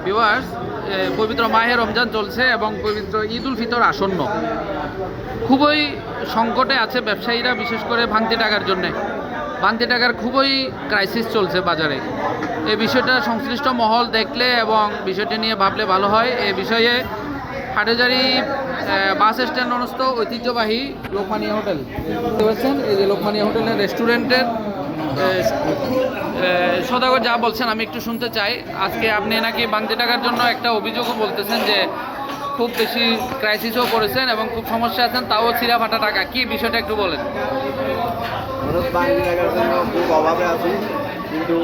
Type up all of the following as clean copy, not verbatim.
Viewers, পবিত্র মাহে রমজান চলছে এবং পবিত্র ঈদ উল ফিতর আসন্ন। খুবই সংকটে আছে ব্যবসায়ীরা, বিশেষ করে ভাঙতি টাকার জন্যে। ভাঙতি টাকার খুবই ক্রাইসিস চলছে বাজারে। এই বিষয়টা সংশ্লিষ্ট মহল দেখলে এবং বিষয়টি নিয়ে ভাবলে ভালো হয়। এ বিষয়ে হাটহাজারী বাস স্ট্যান্ড অনস্থ ঐতিহ্যবাহী লোকমানিয়া হোটেল দেখতে পাচ্ছেন। এই যে লোকমানিয়া হোটেলের রেস্টুরেন্টের সদাগর যা বলছেন আমি একটু শুনতে চাই। আজকে আপনি নাকি ভাঙতি টাকার জন্য একটা অভিযোগও বলতেছেন যে খুব বেশি ক্রাইসিসও করেছেন এবং খুব সমস্যা আছেন, তাও ছিঁড়া ফাটা টাকা। কি বিষয়টা একটু বলেন। ভাঙতি টাকার জন্য খুব অভাবে আছি, কিন্তু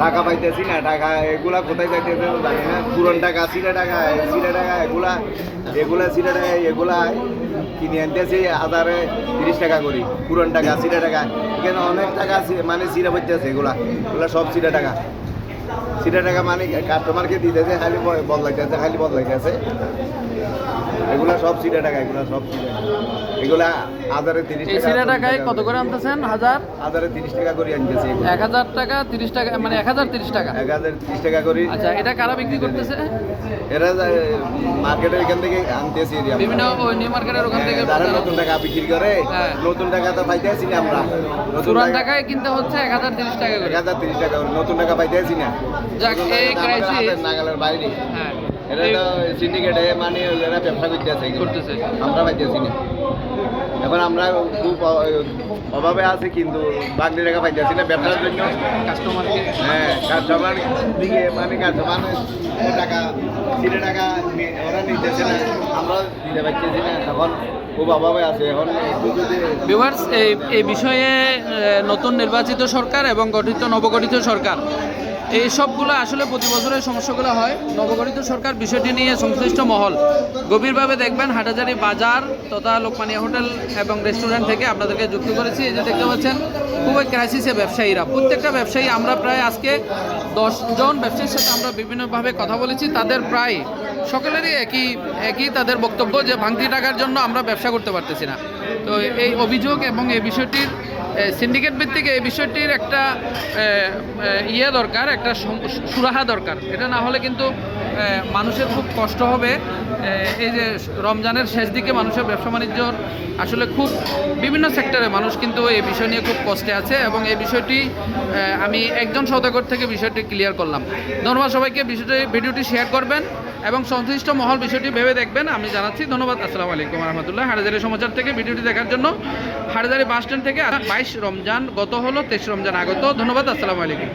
টাকা পাইতেছি না। টাকা এগুলা কোথায় যাইতেছে জানি না। পুরন টাকা, সিরা টাকা এগুলা সিরা টাকা এগুলা কিনে আনতেছি 1030 টাকা করি। পুরন টাকা, সিরা টাকা, এখানে অনেক টাকা মানে সিরা পড়তেছে। এগুলা সব সিরা টাকা মানে কাস্টমারকে দিতেছে, খালি বদলাইতেছে। এগুলা সব সিরা টাকা, এগুলা 1030 টাকায় কত করে আনতেছেন? 1030 টাকা করে আনতেছে। 1000 টাকা 30 টাকা, মানে 1030 টাকা। 1030 টাকা করে। আচ্ছা, এটা কারা বিক্রি করতেছে? এরা মার্কেটের এখান থেকে আনতেছি, বিভিন্ন নিউ মার্কেটের ওখান থেকে। যারা নতুন টাকা বিক্রি করে, নতুন টাকা তো পাইতেছি না আমরা। পুরান টাকায় কিনতে হচ্ছে 1030 টাকা করে। 1030 টাকা করে, নতুন টাকা পাইতেছি না। যাক, এই ক্রাইসিস নাগালের বাইরে। হ্যাঁ, এরা তো সিন্ডিকেটে মানে এরা ব্যবসা করতেছে, আমরা পাইতেছি না। এখন আমরা খুব অভাবে আছি, কিন্তু বাগদি টাকা পাইতেছি না ব্যবসার জন্য। কাস্টমারকে কাস্টমার দিকে মানে কাস্টমার টাকা সিটে টাকা ওরা নিতেছে না, আমরা দিতে পারতেছি না। এখন খুব অভাবে আছে। এখন ভিউয়ার্স, এই বিষয়ে নতুন নির্বাচিত সরকার এবং নবগঠিত সরকার, এই সবগুলো আসলে প্রতি বছরের সমস্যাগুলো হয়। নবগঠিত সরকার বিষয়টি নিয়ে সংশ্লিষ্ট মহল গভীরভাবে দেখবেন। হাটহাজারী বাজার তথা লোকমানিয়া হোটেল এবং রেস্টুরেন্ট থেকে আপনাদেরকে যুক্ত করেছি। এই যে দেখতে পাচ্ছেন, খুবই ক্রাইসিসে ব্যবসায়ীরা। প্রত্যেকটা ব্যবসায়ী, আমরা প্রায় আজকে 10 জন ব্যবসায়ীর সাথে আমরা বিভিন্নভাবে কথা বলেছি। তাদের প্রায় সকলেরই একই তাদের বক্তব্য যে ভাঙতি টাকার জন্য আমরা ব্যবসা করতে পারতেছি না। তো এই অভিযোগ এবং এই বিষয়টির সিন্ডিকেট ভিত্তিক এই বিষয়টির একটা দরকার, একটা সুরাহা দরকার। এটা না হলে কিন্তু মানুষের খুব কষ্ট হবে। এই যে রমজানের শেষ দিকে মানুষের ব্যবসা বাণিজ্যর আসলে খুব বিভিন্ন সেক্টরে মানুষ কিন্তু এই বিষয় নিয়ে খুব কষ্টে আছে এবং এই বিষয়টি আমি একজন সওদাগর থেকে বিষয়টি ক্লিয়ার করলাম। ধন্যবাদ সবাইকে। ভিডিওটি শেয়ার করবেন এবং সংশ্লিষ্ট মহল বিষয়টি ভেবে দেখবেন, আমি জানাচ্ছি। ধন্যবাদ। আসসালামু আলাইকুম রহমতুল্লাহ। হাটহাজারী সমাচার থেকে ভিডিওটি দেখার জন্য। হাটহাজারী বাস স্ট্যান্ড থেকে 22 রমজান গত হলো, 23 রমজান আগত। ধন্যবাদ। আসসালামু আলাইকুম।